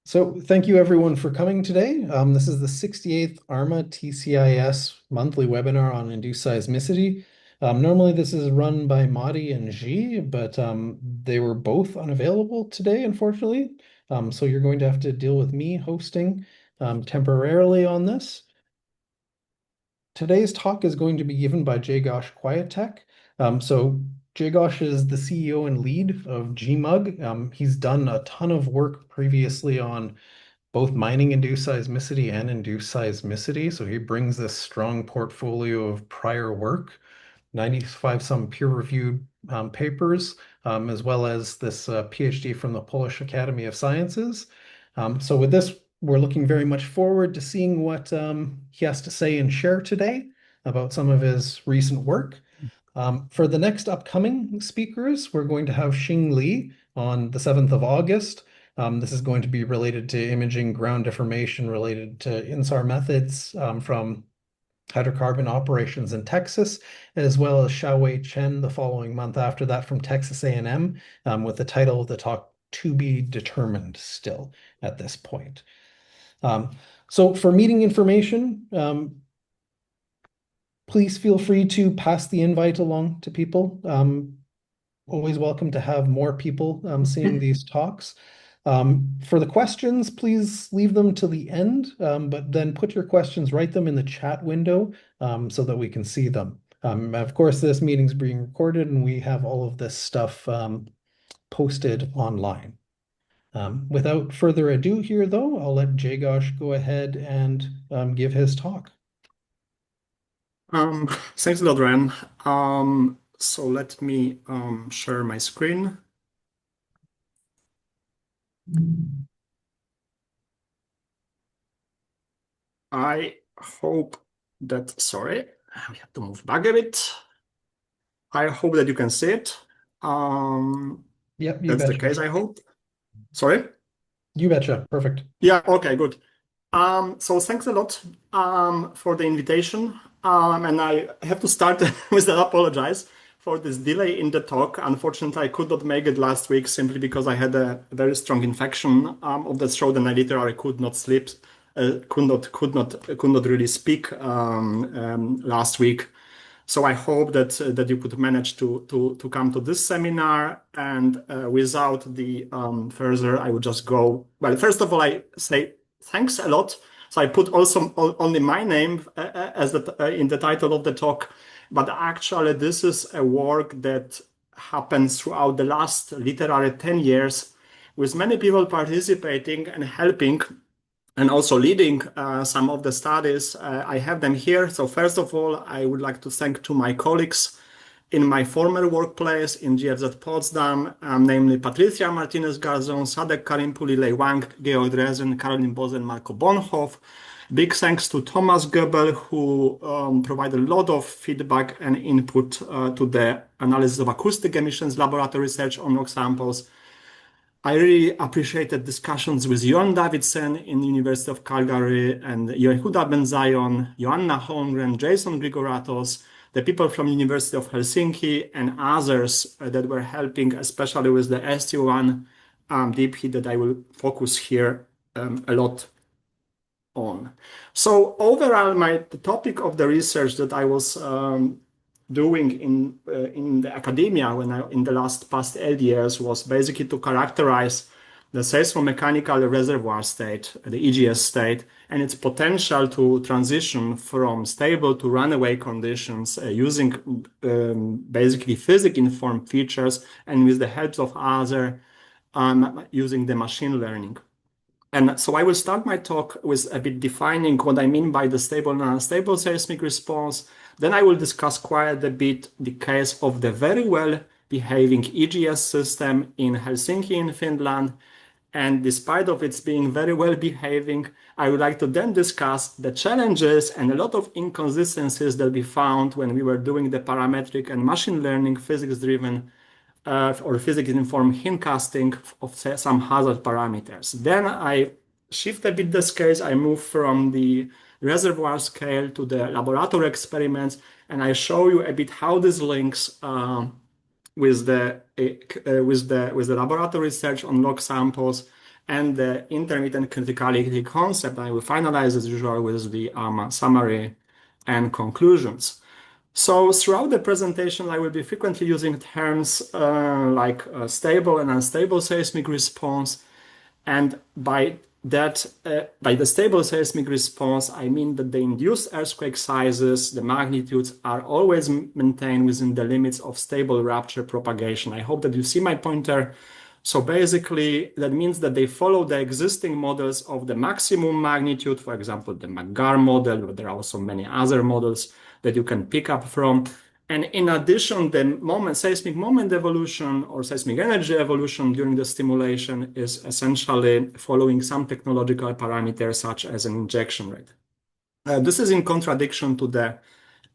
So thank you everyone for coming today. This is the 68th ARMA TCIS monthly webinar on induced seismicity. Normally this is run by Madi and G, but they were both unavailable today, unfortunately. So you're going to have to deal with me hosting temporarily on this. Today's talk is going to be given by Grzegorz Kwiatek. So Grzegorz is the CEO and lead of GMUG. He's done a ton of work previously on both mining-induced seismicity and induced seismicity. So he brings this strong portfolio of prior work, 95 some peer-reviewed papers, as well as this PhD from the Polish Academy of Sciences. So with this, we're looking very much forward to seeing what he has to say and share today about some of his recent work. For the next upcoming speakers, we're going to have Xing Li on the 7th of August. This is going to be related to imaging ground deformation related to INSAR methods from hydrocarbon operations in Texas, as well as Xiaowei Chen the following month after that from Texas A&M with the title of the talk, To Be Determined Still at this point. So for meeting information, please feel free to pass the invite along to people. Always welcome to have more people seeing these talks. For the questions, please leave them to the end, but then put your questions, write them in the chat window so that we can see them. Of course, this meeting's being recorded and we have all of this stuff posted online. Without further ado here, though, I'll let Grzegorz go ahead and give his talk. Thanks a lot, Ren. So let me share my screen. I hope that, sorry, we have to move back a bit. I hope that you can see it. Yep, that's the case, I hope. Sorry? You betcha. Perfect. Yeah, okay, good. So thanks a lot for the invitation. And I have to start with an apologize for this delay in the talk. Unfortunately, I could not make it last week simply because I had a very strong infection of the throat and I literally could not sleep, could not really speak last week. So I hope that you could manage to come to this seminar. And without the further, I would just go. Well, first of all, I say thanks a lot. So I put also only my name as in the title of the talk, but actually this is a work that happens throughout the last literally 10 years with many people participating and helping and also leading some of the studies. I have them here. So first of all, I would like to thank to my colleagues in my former workplace in GFZ Potsdam, namely Patricia Martinez-Garzon, Sadek Karimpuli, Lei Wang, Georg Dresen, Caroline Bose, and Marco Bonhoff. Big thanks to Thomas Goebel, who provided a lot of feedback and input to the analysis of acoustic emissions laboratory research on rock samples. I really appreciated discussions with Johan Davidsen in the University of Calgary and Yehuda Ben-Zion, Joanna Holmgren, Jason Grigoratos, the people from University of Helsinki and others that were helping, especially with the ST1 deep heat that I will focus here a lot on. So overall, the topic of the research that I was doing in the academia in the past 8 years was basically to characterize the seismomechanical reservoir state, the EGS state, and its potential to transition from stable to runaway conditions using basically physics-informed features and with the help of other using the machine learning. And so I will start my talk with a bit defining what I mean by the stable and unstable seismic response. Then I will discuss quite a bit the case of the very well behaving EGS system in Helsinki in Finland. And despite of its being very well behaving, I would like to then discuss the challenges and a lot of inconsistencies that we found when we were doing the parametric and machine learning physics-driven or physics-informed hindcasting of some hazard parameters. Then I shift a bit the scales. I move from the reservoir scale to the laboratory experiments, and I show you a bit how this links with the laboratory research on log samples and the intermittent criticality concept. I will finalize as usual with the ARMA summary and conclusions. So throughout the presentation, I will be frequently using terms like stable and unstable seismic response. And by that, by the stable seismic response, I mean that the induced earthquake sizes, the magnitudes are always maintained within the limits of stable rupture propagation. I hope that you see my pointer. So basically, that means that they follow the existing models of the maximum magnitude, for example, the McGarr model, but there are also many other models that you can pick up from. And in addition, the seismic moment evolution or seismic energy evolution during the stimulation is essentially following some technological parameters such as an injection rate. This is in contradiction to the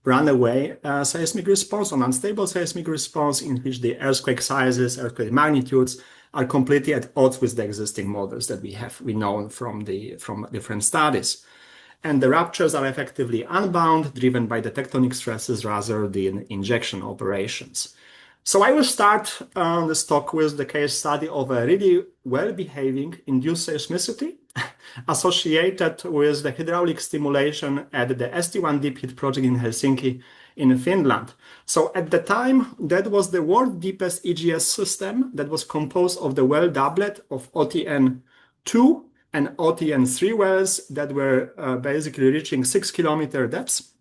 runaway seismic response or unstable seismic response, in which the earthquake sizes, earthquake magnitudes are completely at odds with the existing models that we know from different studies. And the ruptures are effectively unbound, driven by the tectonic stresses rather than injection operations. So I will start this talk with the case study of a really well-behaving induced seismicity associated with the hydraulic stimulation at the ST1 deep heat project in Helsinki in Finland. So at the time, that was the world's deepest EGS system that was composed of the well doublet of OTN2 and OTN3 wells that were basically reaching 6-kilometer depths.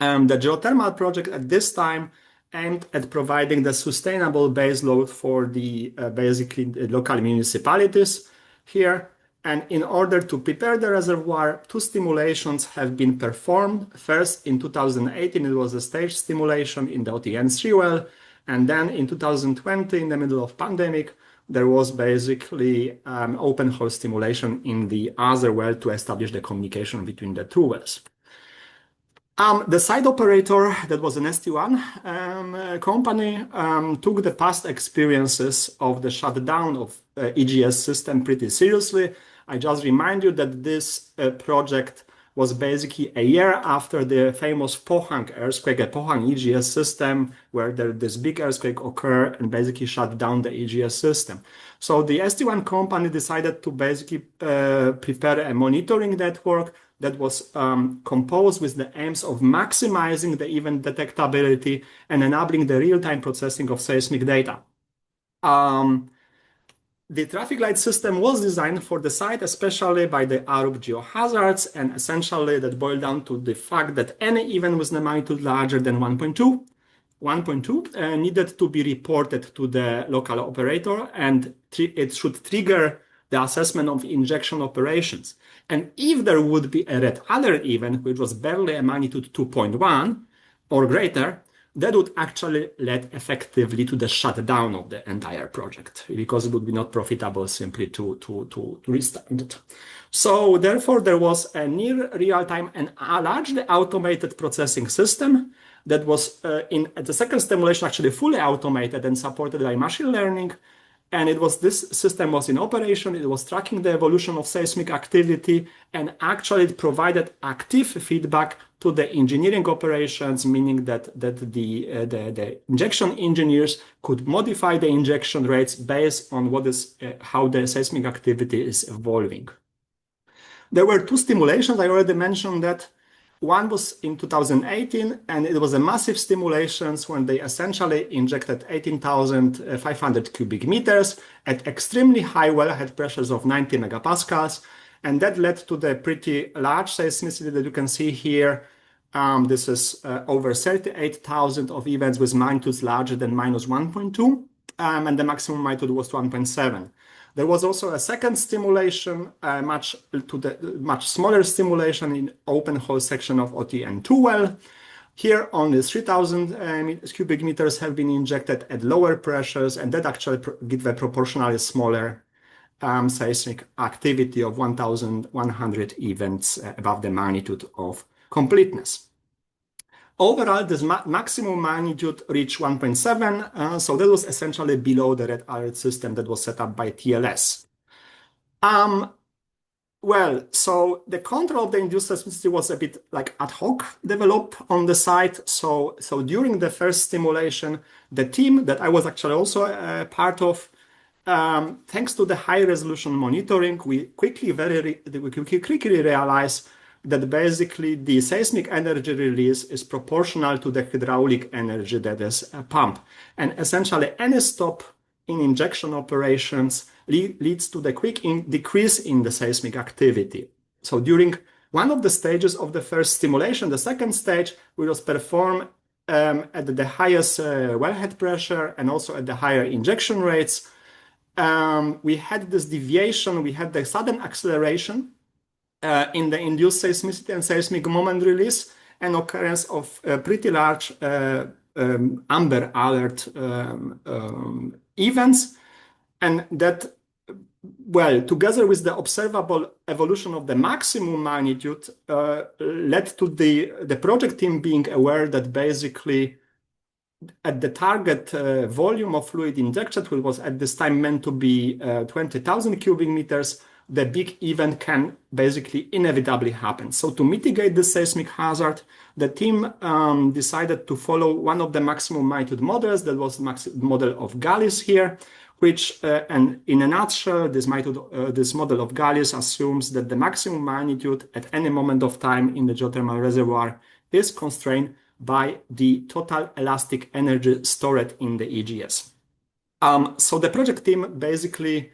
The geothermal project at this time aimed at providing the sustainable base load for the basically the local municipalities here. And in order to prepare the reservoir, 2 stimulations have been performed. First, in 2018, it was a stage stimulation in the OTN3 well. And then in 2020, in the middle of pandemic, there was basically open hole stimulation in the other well to establish the communication between the 2 wells. The site operator, that was an ST1 company, took the past experiences of the shutdown of EGS system pretty seriously. I just remind you that this project was basically a year after the famous Pohang earthquake, a Pohang EGS system, where this big earthquake occurred and basically shut down the EGS system. So the ST1 company decided to basically prepare a monitoring network that was composed with the aims of maximizing the event detectability and enabling the real-time processing of seismic data. The traffic light system was designed for the site, especially by the ARUP geohazards, and essentially that boiled down to the fact that any event with a magnitude larger than 1.2 needed to be reported to the local operator, and it should trigger the assessment of injection operations. And if there would be a red alert event, which was barely a magnitude 2.1 or greater, that would actually lead effectively to the shutdown of the entire project, because it would be not profitable simply to restart it. So therefore, there was a near real-time and a largely automated processing system that was at the second stimulation actually fully automated and supported by machine learning. And this system was in operation. It was tracking the evolution of seismic activity, and actually it provided active feedback to the engineering operations, meaning that the injection engineers could modify the injection rates based on how the seismic activity is evolving. There were 2 stimulations. I already mentioned that. One was in 2018, and it was a massive stimulations when they essentially injected 18,500 cubic meters at extremely high wellhead pressures of 90 megapascals. And that led to the pretty large seismicity that you can see here. This is over 38,000 of events with magnitudes larger than -1.2, and the maximum magnitude was 1.7. There was also a second stimulation, much smaller stimulation in open hole section of OTN2 well. Here, only 3,000 cubic meters have been injected at lower pressures, and that actually gives a proportionally smaller seismic activity of 1,100 events above the magnitude of completeness. Overall, this maximum magnitude reached 1.7, so that was essentially below the red alert system that was set up by TLS. So the control of the induced seismicity was a bit like ad hoc developed on the site. So during the first stimulation, the team that I was actually also part of thanks to the high resolution monitoring, we quickly realize that basically the seismic energy release is proportional to the hydraulic energy that is pumped. And essentially any stop in injection operations leads to the quick decrease in the seismic activity. So during one of the stages of the first stimulation, the second stage, we will perform at the highest wellhead pressure and also at the higher injection rates. We had this deviation, we had the sudden acceleration in the induced seismicity and seismic moment release and occurrence of pretty large amber alert events. And that, well, together with the observable evolution of the maximum magnitude, led to the project team being aware that basically at the target volume of fluid injected, which was at this time meant to be 20,000 cubic meters, the big event can basically inevitably happen. So to mitigate the seismic hazard, the team decided to follow one of the maximum magnitude models, that was the model of Gallis here, which, and in a nutshell, this model of Gallis assumes that the maximum magnitude at any moment of time in the geothermal reservoir is constrained by the total elastic energy stored in the EGS. So the project team basically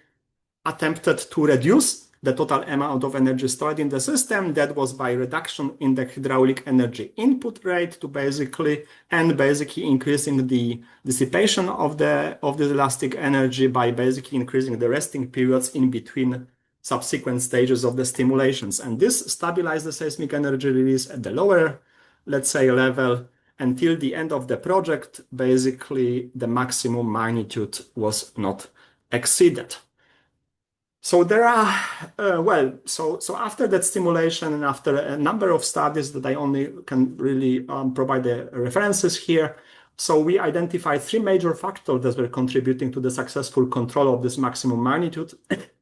attempted to reduce the total amount of energy stored in the system. That was by reduction in the hydraulic energy input rate to basically increasing the dissipation of the elastic energy by basically increasing the resting periods in between subsequent stages of the stimulations. And this stabilized the seismic energy release at the lower, let's say, level until the end of the project. Basically, the maximum magnitude was not exceeded. So there are, so after that stimulation and after a number of studies that I only can really provide the references here, so we identified three major factors that were contributing to the successful control of this maximum magnitude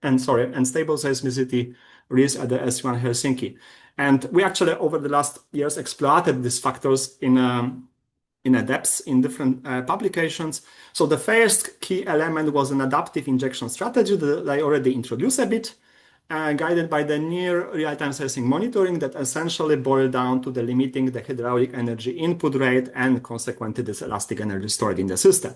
and stable seismicity release at the S1 Helsinki. And we actually, over the last years, exploited these factors in a depth in different publications. So the first key element was an adaptive injection strategy that I already introduced a bit, guided by the near real-time seismic monitoring that essentially boiled down to the limiting the hydraulic energy input rate and consequently this elastic energy stored in the system.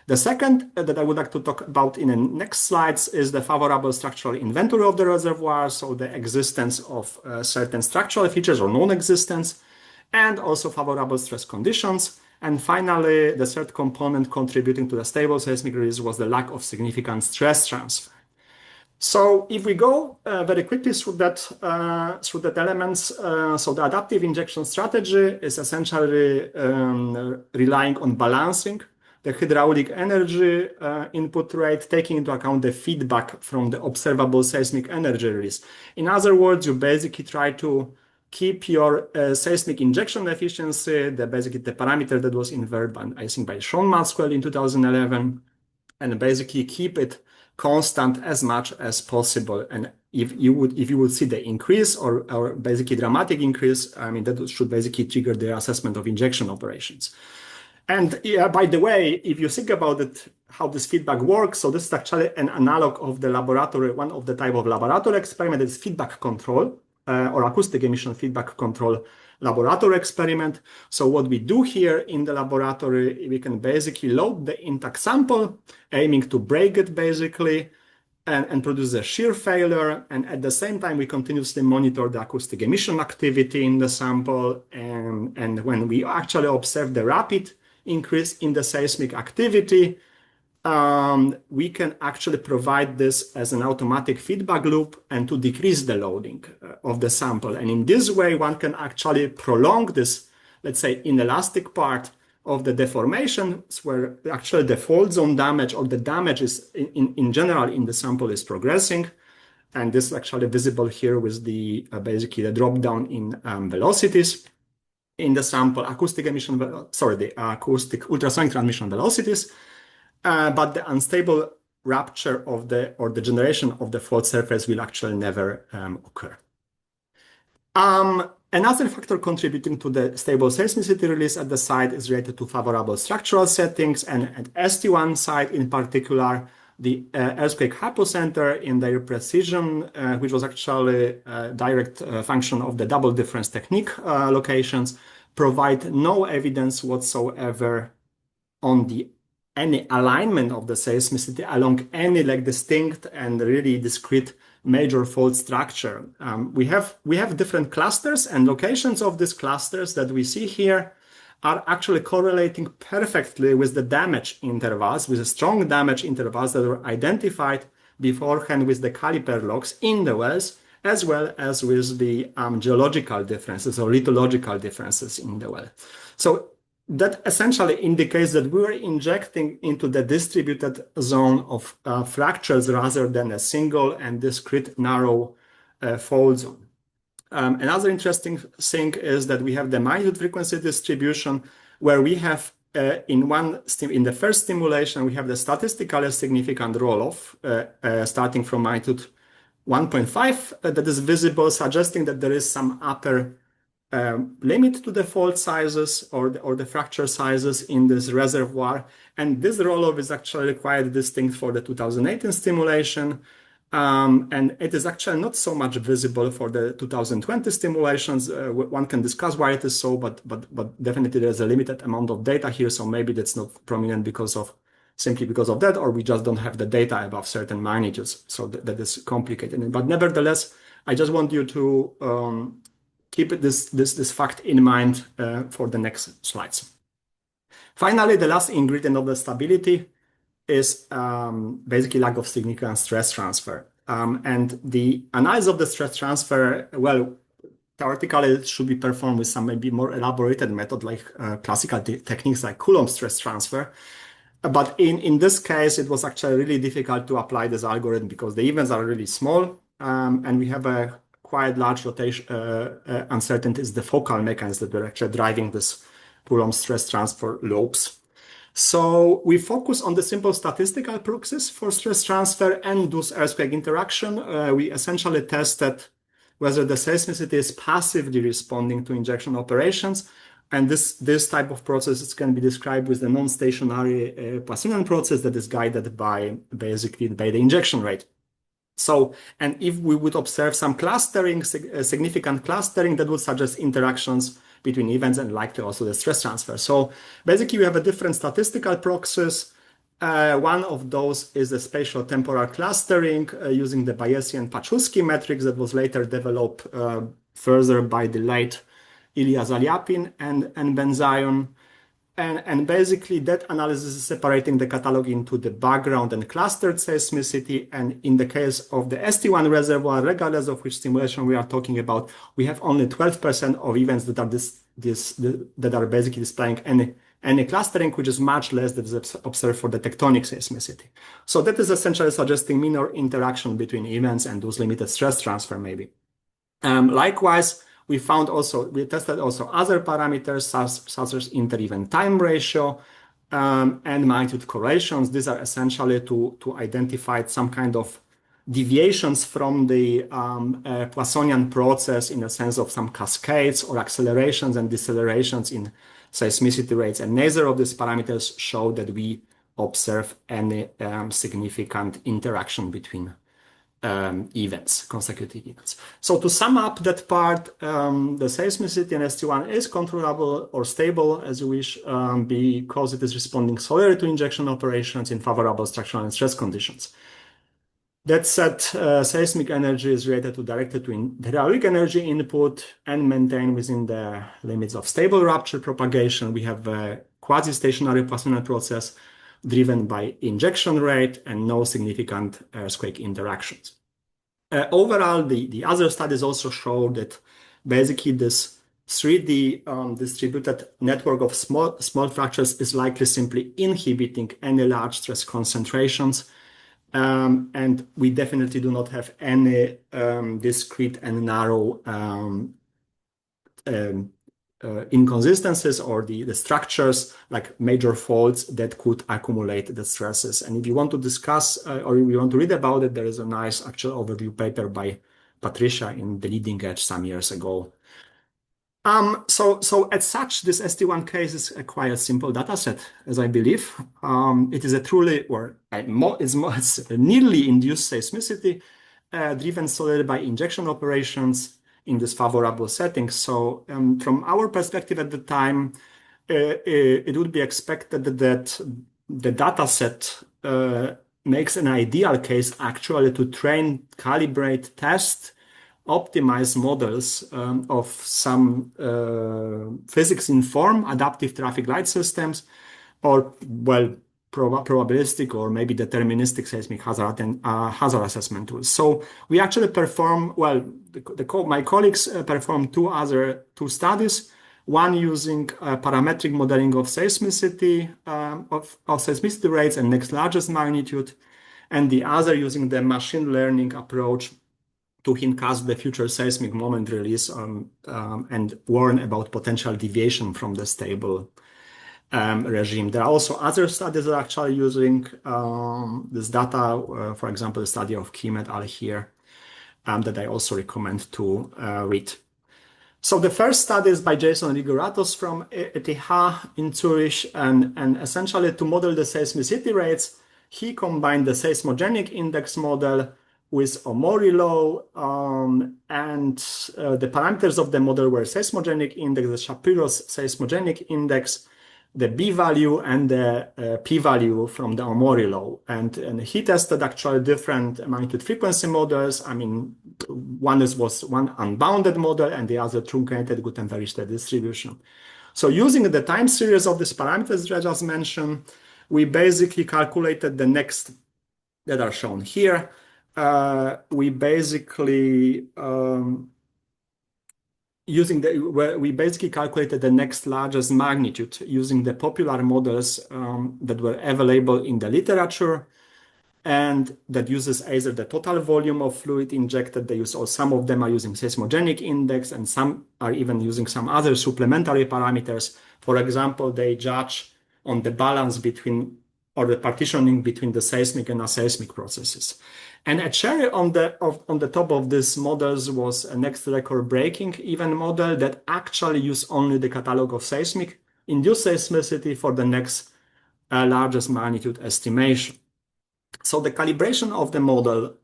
The second that I would like to talk about in the next slides is the favorable structural inventory of the reservoir, so the existence of certain structural features or non-existence, and also favorable stress conditions. And finally, the third component contributing to the stable seismic release was the lack of significant stress transfer. So if we go very quickly through that elements, so the adaptive injection strategy is essentially relying on balancing the hydraulic energy input rate, taking into account the feedback from the observable seismic energy release. In other words, you basically try to keep your seismic injection efficiency, basically the parameter that was inferred by, I think, by Sean Maxwell in 2011, and basically keep it constant as much as possible. And if you would see the increase or basically dramatic increase, I mean, that should basically trigger the assessment of injection operations. And yeah, by the way, if you think about it, how this feedback works, so this is actually an analog of the laboratory, one of the type of laboratory experiment is feedback control or acoustic emission feedback control laboratory experiment. So what we do here in the laboratory, we can basically load the intact sample, aiming to break it basically, and produce a shear failure. And at the same time, we continuously monitor the acoustic emission activity in the sample. And when we actually observe the rapid increase in the seismic activity, we can actually provide this as an automatic feedback loop and to decrease the loading of the sample. And in this way, one can actually prolong this, let's say, inelastic part of the deformation where actually the fault zone damage or the damage is in general in the sample is progressing. And this is actually visible here with the basically the drop down in velocities in the sample, the acoustic ultrasonic transmission velocities. But the unstable rupture of the generation of the fault surface will actually never occur. Another factor contributing to the stable seismicity release at the site is related to favorable structural settings, and at ST1 site in particular, the earthquake hypocenter in their precision, which was actually a direct function of the double difference technique locations, provide no evidence whatsoever on the any alignment of the seismicity along any like distinct and really discrete major fault structure. We have different clusters, and locations of these clusters that we see here are actually correlating perfectly with the damage intervals, with the strong damage intervals that were identified beforehand with the caliper logs in the wells, as well as with the geological differences or lithological differences in the well. So that essentially indicates that we are injecting into the distributed zone of fractures rather than a single and discrete narrow fault zone. Another interesting thing is that we have the magnitude frequency distribution, where we have in the first stimulation we have the statistically significant roll-off starting from magnitude 1.5 that is visible, suggesting that there is some upper limit to the fault sizes or the fracture sizes in this reservoir. And this roll-off is actually quite distinct for the 2018 stimulation. And it is actually not so much visible for the 2020 stimulations. One can discuss why it is so, but definitely there's a limited amount of data here. So maybe that's not prominent simply because of that, or we just don't have the data above certain magnitudes. So that is complicated. But nevertheless, I just want you to keep this fact in mind for the next slides. Finally, the last ingredient of the stability is basically lack of significant stress transfer. And the analysis of the stress transfer, well, theoretically it should be performed with some maybe more elaborated method like classical techniques like Coulomb stress transfer. But in this case, it was actually really difficult to apply this algorithm because the events are really small and we have a quite large rotation uncertainties, the focal mechanisms that were actually driving this Coulomb stress transfer loops. So we focus on the simple statistical proxies for stress transfer and those earthquake interaction. We essentially tested whether the seismicity is passively responding to injection operations. And this type of process can be described with the non-stationary Poissonian process that is guided by basically by the injection rate. So, and if we would observe some clustering, significant clustering, that would suggest interactions between events and likely also the stress transfer. So basically we have a different statistical proxies. One of those is the spatial temporal clustering using the Bayesian Paczewski metrics that was later developed further by the late Ilya Zalyapin and Benzion. And basically that analysis is separating the catalog into the background and clustered seismicity. And in the case of the ST1 reservoir, regardless of which stimulation we are talking about, we have only 12% of events that are that are basically displaying any clustering, which is much less than is observed for the tectonic seismicity. So that is essentially suggesting minor interaction between events and those limited stress transfer maybe. Likewise, we tested also other parameters such as inter-event time ratio and magnitude correlations. These are essentially to identify some kind of deviations from the Poissonian process in the sense of some cascades or accelerations and decelerations in seismicity rates. And neither of these parameters show that we observe any significant interaction between consecutive events. So to sum up that part, the seismicity in ST1 is controllable or stable as you wish because it is responding solely to injection operations in favorable structural and stress conditions. That said, seismic energy is directed to hydraulic energy input and maintained within the limits of stable rupture propagation. We have a quasi-stationary Poissonian process driven by injection rate and no significant earthquake interactions. Overall, the other studies also show that basically this 3D distributed network of small fractures is likely simply inhibiting any large stress concentrations. And we definitely do not have any discrete and narrow inconsistencies or the structures like major faults that could accumulate the stresses. And if you want to discuss or you want to read about it, there is a nice actual overview paper by Patricia in the Leading Edge some years ago. So as such, this ST1 case is a quite simple data set, as I believe. It is a truly, or it's a nearly induced seismicity, driven solely by injection operations in this favorable setting. So from our perspective at the time, it would be expected that the data set makes an ideal case actually to train, calibrate, test, optimize models of some physics-informed adaptive traffic light systems, or well, probabilistic or maybe deterministic seismic hazard and hazard assessment tools. So we actually perform, well, my colleagues performed two studies, one using parametric modeling of seismicity, of seismicity rates and next largest magnitude, and the other using the machine learning approach to hindcast the future seismic moment release and warn about potential deviation from the stable regime. There are also other studies that are actually using this data, for example, the study of Kim et al. Here, that I also recommend to read. So the first study is by Jason Rigoratos from ETH in Zurich, and essentially to model the seismicity rates, he combined the seismogenic index model with Omori law, and the parameters of the model were seismogenic index, the Shapiro's seismogenic index, the B value, and the P value from the Omori law. And he tested actually different magnitude frequency models. I mean, was one unbounded model, and the other truncated Gutenberg-Richter distribution. So using the time series of these parameters that I just mentioned, we basically calculated the next that are shown here. We basically calculated the next largest magnitude using the popular models that were available in the literature, and that uses either the total volume of fluid injected. Or some of them are using seismogenic index, and some are even using some other supplementary parameters. For example, they judge on the balance between, or the partitioning between, the seismic and aseismic processes. And a cherry on the top of these models was a next record-breaking even model that actually used only the catalog of seismic induced seismicity for the next largest magnitude estimation. So the calibration of the model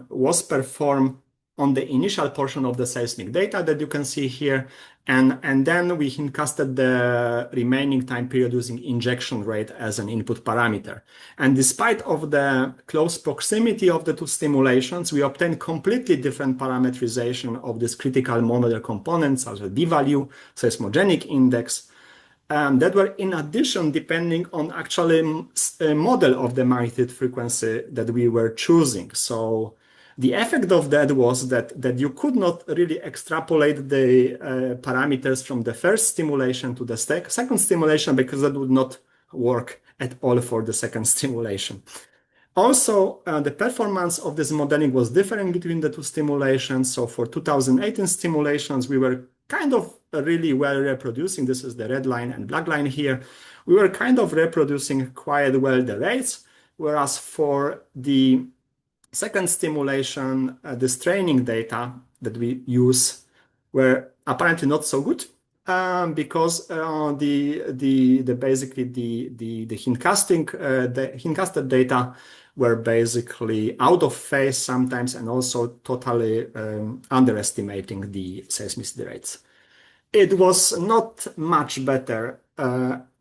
was performed on the initial portion of the seismic data that you can see here, and then we hindcasted the remaining time period using injection rate as an input parameter. And despite of the close proximity of the two stimulations, we obtained completely different parameterization of this critical model components, such as D value, seismogenic index, that were in addition depending on actually a model of the magnitude frequency that we were choosing. So the effect of that was that you could not really extrapolate the parameters from the first stimulation to the second stimulation, because that would not work at all for the second stimulation. Also, the performance of this modeling was different between the two stimulations. So for 2018 stimulations, we were kind of really well reproducing. This is the red line and black line here. We were kind of reproducing quite well the rates, whereas for the second stimulation, this training data that we use were apparently not so good, because basically the hindcasted data were basically out of phase sometimes, and also totally underestimating the seismicity rates. It was not much better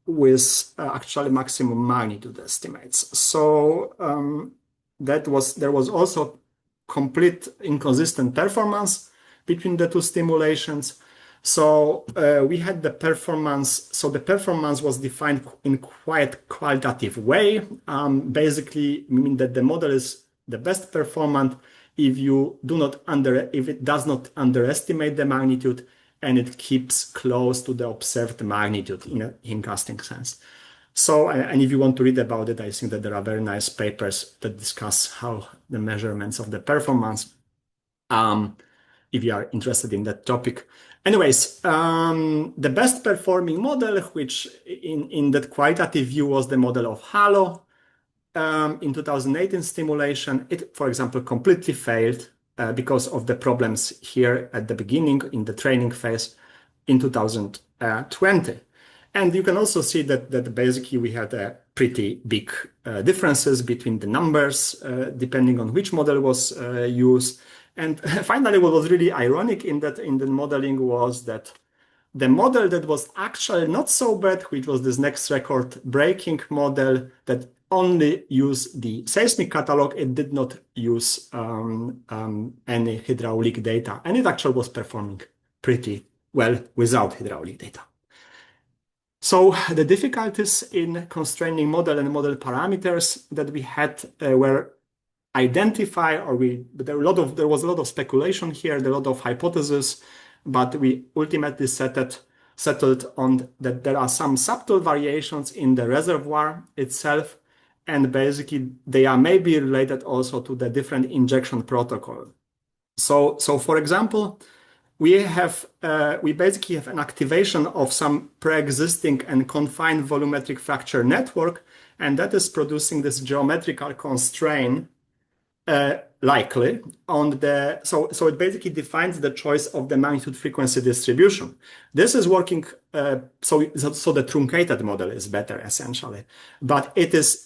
with actually maximum magnitude estimates. So there was also complete inconsistent performance between the two stimulations. So we had the performance. So the performance was defined in quite qualitative way. Basically, meaning that the model is the best performant if it does not underestimate the magnitude, and it keeps close to the observed magnitude in a hindcasting sense. So, and if you want to read about it, I think that there are very nice papers that discuss how the measurements of the performance, if you are interested in that topic. Anyways, the best performing model, which in that qualitative view was the model of Halo, in 2018 stimulation, it, for example, completely failed because of the problems here at the beginning in the training phase. in 2020. And you can also see that basically we had a pretty big differences between the numbers, depending on which model was used. And finally, what was really ironic in the modeling was that the model that was actually not so bad, which was this next record breaking model that only used the seismic catalog, it did not use any hydraulic data, and it actually was performing pretty well without hydraulic data. So the difficulties in constraining model and model parameters that we had were identified, there was a lot of speculation here, there were a lot of hypotheses, but we ultimately settled on that there are some subtle variations in the reservoir itself, and basically they are maybe related also to the different injection protocol. So for example, we basically have an activation of some pre-existing and confined volumetric fracture network, and that is producing this geometrical constraint likely on so it basically defines the choice of the magnitude frequency distribution. This is working, so the truncated model is better essentially, but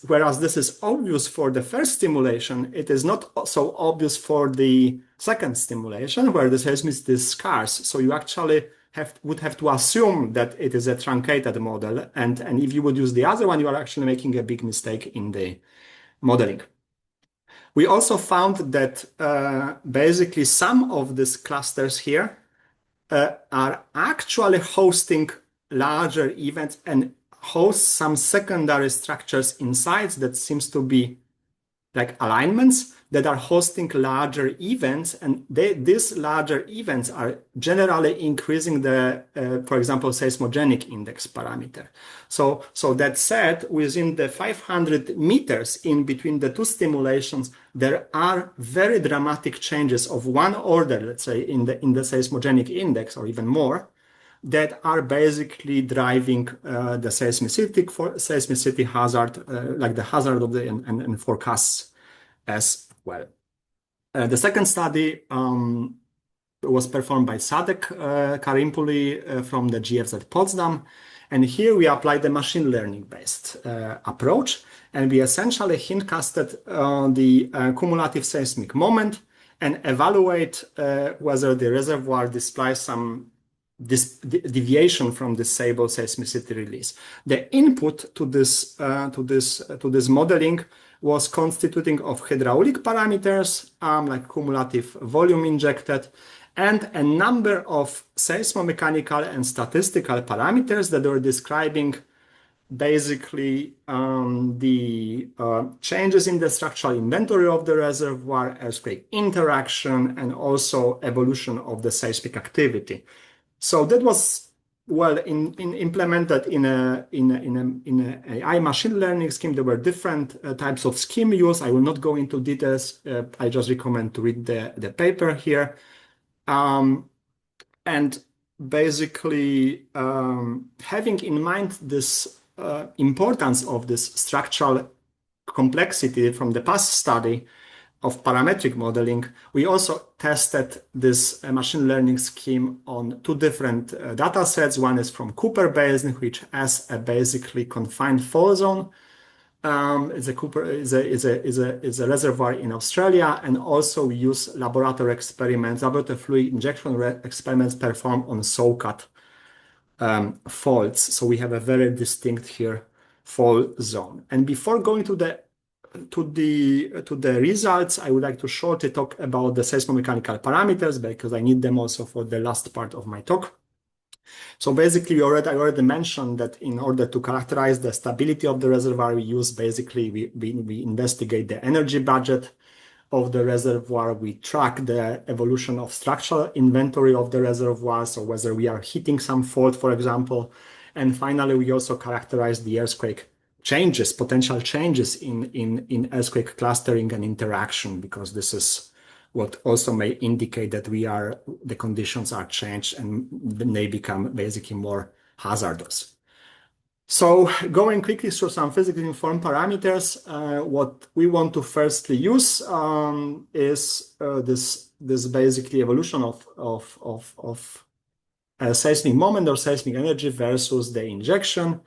whereas this is obvious for the first stimulation, it is not so obvious for the second stimulation where the seismicity is scarce. So you actually would have to assume that it is a truncated model, and if you would use the other one, you are actually making a big mistake in the modeling. We also found that basically some of these clusters here are actually hosting larger events and host some secondary structures inside that seems to be like alignments that are hosting larger events, and these larger events are generally increasing the, for example, seismogenic index parameter. So that said, within the 500 meters in between the two stimulations, there are very dramatic changes of one order, let's say, in the seismogenic index or even more, that are basically driving the seismicity hazard, like the hazard of the and forecasts as well. The second study was performed by Sadek Karimpuli from the GFZ Potsdam, and here we applied the machine learning based approach, and we essentially hindcasted the cumulative seismic moment and evaluate whether the reservoir displays some deviation from the stable seismicity release. The input to this modeling was constituting of hydraulic parameters, like cumulative volume injected, and a number of seismomechanical and statistical parameters that were describing basically the changes in the structural inventory of the reservoir, earthquake interaction, and also evolution of the seismic activity. So that was well implemented in a AI machine learning scheme. There were different types of scheme used. I will not go into details. I just recommend to read the paper here. And basically, having in mind this importance of this structural complexity from the past study of parametric modeling, we also tested this machine learning scheme on two different data sets. One is from Cooper Basin, which has a basically confined fall zone. It's a reservoir in Australia, and also we use laboratory fluid injection experiments performed on SOCAT faults. So we have a very distinct here fall zone. And before going to the results, I would like to shortly talk about the seismomechanical parameters because I need them also for the last part of my talk. So basically, I already mentioned that in order to characterize the stability of the reservoir, we investigate the energy budget of the reservoir. We track the evolution of structural inventory of the reservoir, so whether we are hitting some fault, for example. And finally, we also characterize the earthquake changes, potential changes in earthquake clustering and interaction, because this is what also may indicate that the conditions are changed and they become basically more hazardous. So going quickly through some physically informed parameters, what we want to firstly use is this basically evolution of seismic moment or seismic energy versus the injection.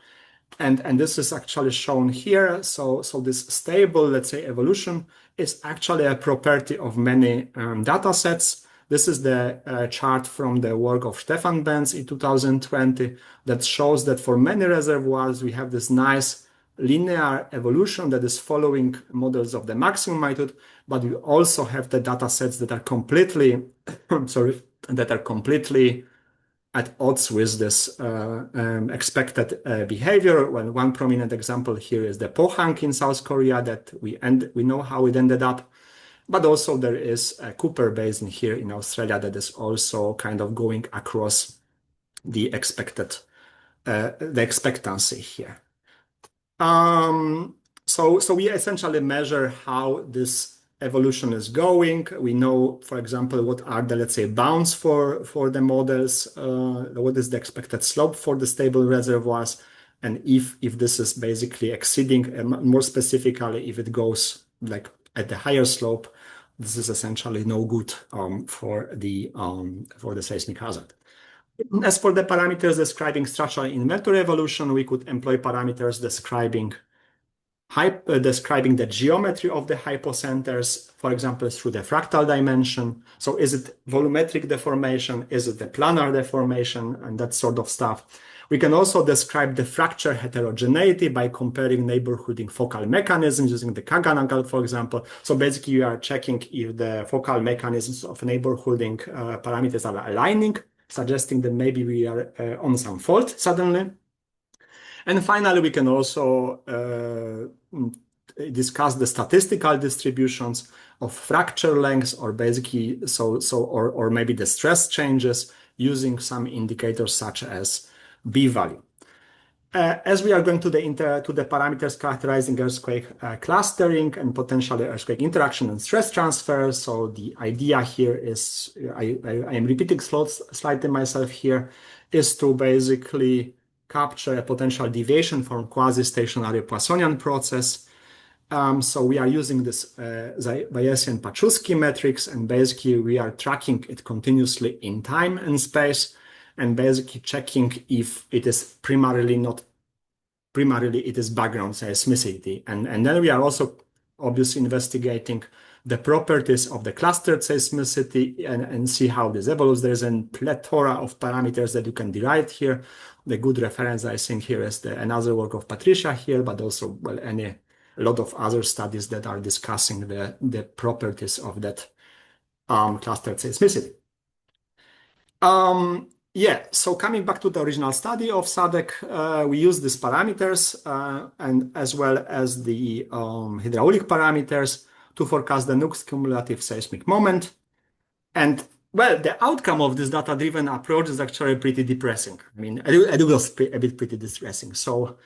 And this is actually shown here. So this stable, let's say, evolution is actually a property of many data sets. This is the chart from the work of Stefan Benz in 2020 that shows that for many reservoirs, we have this nice linear evolution that is following models of the maximum magnitude, but we also have the data sets that are completely, sorry, that are completely at odds with this expected behavior. Well, one prominent example here is the Pohang in South Korea that we know how it ended up. But also there is a Cooper Basin here in Australia that is also kind of going across the expectancy here. So we essentially measure how this evolution is going. We know, for example, what are the, let's say, bounds for the models, what is the expected slope for the stable reservoirs, and if this is basically exceeding, more specifically, if it goes like at the higher slope, this is essentially no good for the seismic hazard. As for the parameters describing structural inventory evolution, we could employ parameters describing the geometry of the hypocenters, for example, through the fractal dimension. So is it volumetric deformation? Is it the planar deformation? And that sort of stuff. We can also describe the fracture heterogeneity by comparing neighborhooding focal mechanisms using the Kagan angle, for example. So basically, you are checking if the focal mechanisms of neighborhooding parameters are aligning, suggesting that maybe we are on some fault suddenly. And finally, we can also discuss the statistical distributions of fracture lengths, or basically or maybe the stress changes using some indicators such as B value. As we are going to the parameters characterizing earthquake clustering and potentially earthquake interaction and stress transfer. So the idea here is, I am repeating slightly myself here, is to basically capture a potential deviation from quasi-stationary Poissonian process. So we are using this Bayesian-Paczewski metrics, and basically we are tracking it continuously in time and space, and basically checking if it is primarily it is background seismicity. And then we are also obviously investigating the properties of the clustered seismicity and see how this evolves. There's a plethora of parameters that you can derive here. The good reference, I think, here is another work of Patricia here, but also, well, a lot of other studies that are discussing the properties of that clustered seismicity. Yeah, so coming back to the original study of SADC, we use these parameters and as well as the hydraulic parameters to forecast the Nuke's cumulative seismic moment. And well, the outcome of this data-driven approach is actually pretty depressing. I mean, it was a bit pretty distressing. So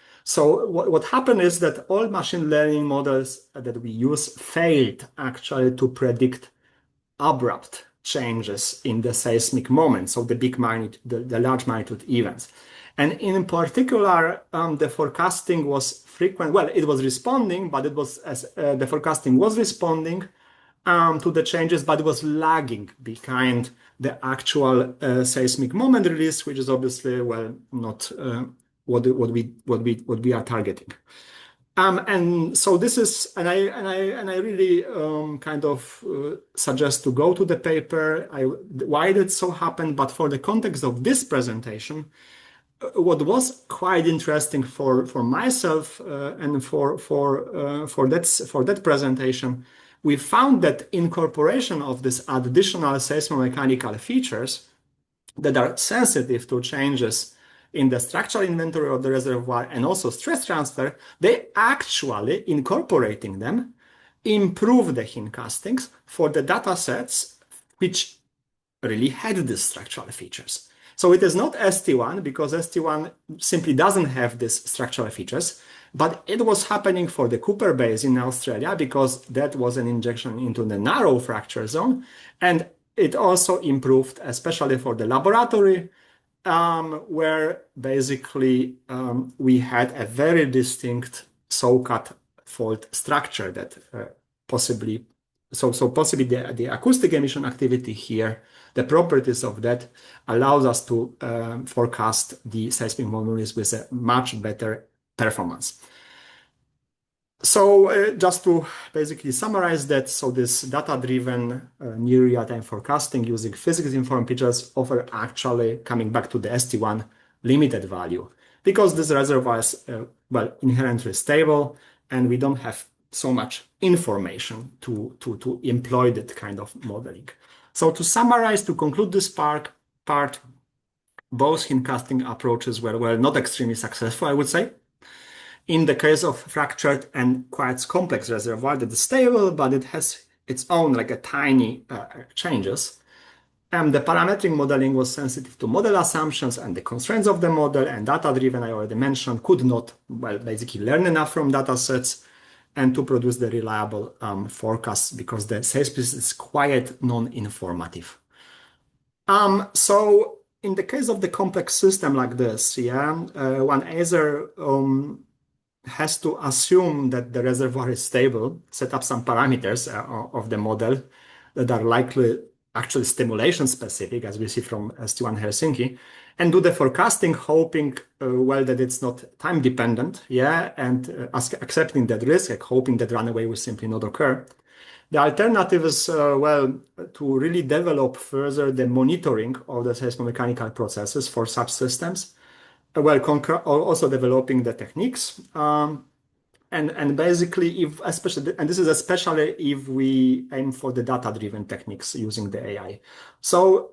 what happened is that all machine learning models that we use failed actually to predict abrupt changes in the seismic moment, so the big magnitude, the large magnitude events. And in particular, the forecasting was frequent. Well, it was responding, but it was the forecasting was responding to the changes, but it was lagging behind the actual seismic moment release, which is obviously, well, not what we are targeting. And so this is, and I really kind of suggest to go to the paper. Why did so happen? But for the context of this presentation, what was quite interesting for myself and for that presentation, we found that incorporation of these additional seismomechanical features that are sensitive to changes in the structural inventory of the reservoir and also stress transfer, they actually, incorporating them, improve the hindcastings for the data sets which really had these structural features. So it is not ST1, because ST1 simply doesn't have these structural features, but it was happening for the Cooper Basin in Australia because that was an injection into the narrow fracture zone. And it also improved, especially for the laboratory, where basically we had a very distinct Socat fault structure that possibly so possibly the acoustic emission activity here, the properties of that allows us to forecast the seismic anomalies with a much better performance. So just to basically summarize that, so this data-driven near real-time forecasting using physics-informed pictures offer actually, coming back to the ST1, limited value because this reservoir is, well, inherently stable and we don't have so much information to employ that kind of modeling. So to summarize, to conclude this part, both hindcasting approaches were not extremely successful, I would say. In the case of fractured and quite complex reservoir that is stable, but it has its own like a tiny changes. And the parametric modeling was sensitive to model assumptions and the constraints of the model, and data-driven, I already mentioned, could not, well, basically learn enough from data sets and to produce the reliable forecasts because the seismicity is quite non-informative. So in the case of the complex system like this, one either has to assume that the reservoir is stable, set up some parameters of the model that are likely actually stimulation specific, as we see from ST1 Helsinki, and do the forecasting, hoping, well, that it's not time dependent, and accepting that risk, like hoping that runaway will simply not occur. The alternative is, well, to really develop further the monitoring of the seismomechanical processes for such systems, well, also developing the techniques. And basically, and this is especially if we aim for the data-driven techniques using the AI. So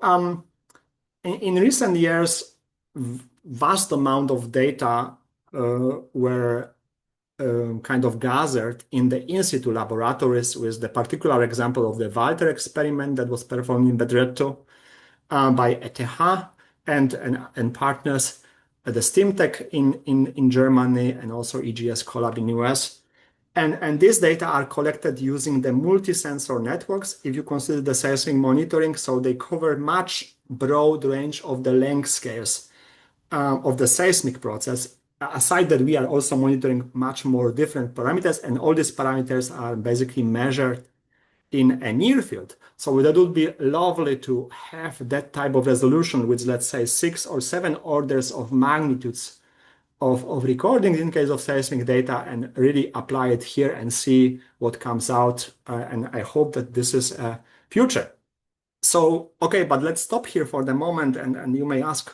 in recent years, vast amount of data were kind of gathered in the in situ laboratories with the particular example of the Walter experiment that was performed in Bedretto by ETH and partners, the SteamTech in Germany and also EGS Collab in US. And these data are collected using the multi-sensor networks. If you consider the seismic monitoring, so they cover much broad range of the length scales of the seismic process. Aside that, we are also monitoring much more different parameters, and all these parameters are basically measured in a near field. So that would be lovely to have that type of resolution with, let's say, 6 or 7 orders of magnitudes of recordings in case of seismic data and really apply it here and see what comes out. And I hope that this is a future. So, okay, but let's stop here for the moment. And you may ask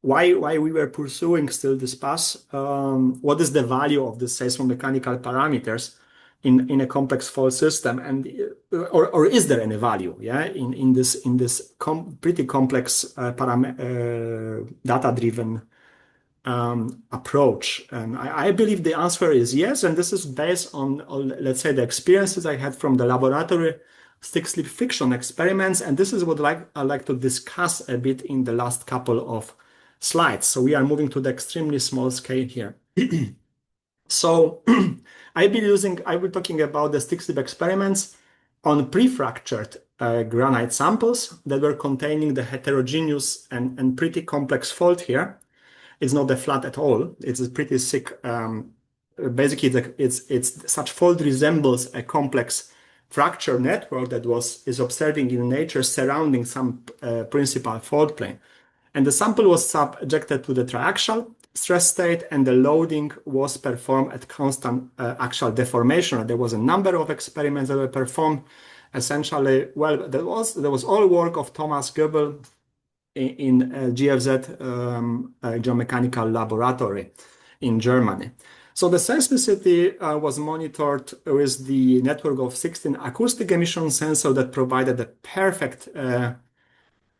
why we were pursuing still this path. What is the value of the seismomechanical parameters in a complex fault system, and or is there any value in this pretty complex data-driven approach? And I believe the answer is yes, and this is based on let's say the experiences I had from the laboratory stick slip friction experiments, and this is what I like to discuss a bit in the last couple of slides. So we are moving to the extremely small scale here. So I will be talking about the stick slip experiments on pre-fractured granite samples that were containing the heterogeneous and pretty complex fault here. It's not a flat at all. It's a pretty thick. Basically, it's such fault resembles a complex fracture network that is observing in nature surrounding some principal fault plane. And the sample was subjected to the triaxial stress state, and the loading was performed at constant axial deformation. There was a number of experiments that were performed. Essentially, well, there was all work of Thomas Goebel in GFZ geomechanical laboratory in Germany. So the seismicity was monitored with the network of 16 acoustic emission sensors that provided a perfect